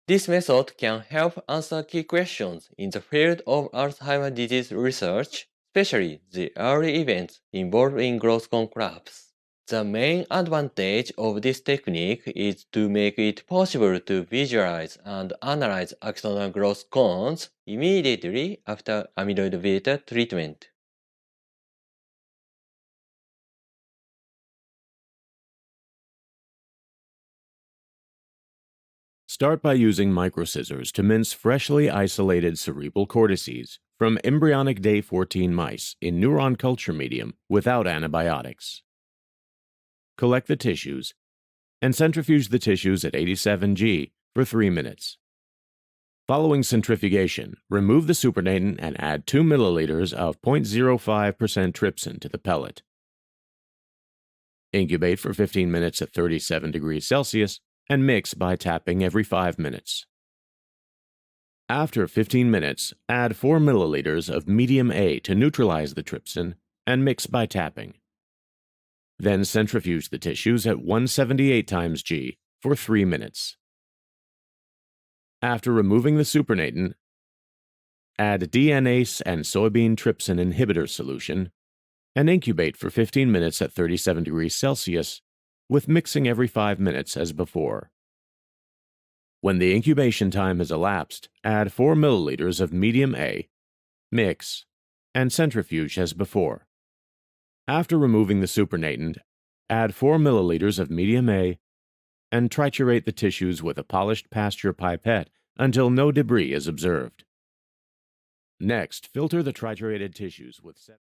This method can help answer key questions in the field of Alzheimer's disease research, especially the early events involved in growth cone collapse. The main advantage of this technique is to make it possible to visualize and analyze axonal growth cones immediately after amyloid-β treatment. Start by using microscissors to mince freshly isolated cerebral cortices from embryonic day 14 mice in neuron culture medium without antibiotics. Collect the tissues and centrifuge the tissues at 87 G for 3 minutes. Following centrifugation, remove the supernatant and add 2 milliliters of 0.05% trypsin to the pellet. Incubate for 15 minutes at 37 degrees Celsius and mix by tapping every 5 minutes. After 15 minutes, add 4 milliliters of medium A to neutralize the trypsin and mix by tapping. Then centrifuge the tissues at 178 times G for 3 minutes. After removing the supernatant, add DNase and soybean trypsin inhibitor solution and incubate for 15 minutes at 37 degrees Celsius with mixing every 5 minutes as before. When the incubation time has elapsed, add 4 milliliters of medium A, mix, and centrifuge as before. After removing the supernatant, add 4 milliliters of medium A and triturate the tissues with a polished pasture pipette until no debris is observed. Next, filter the triturated tissues with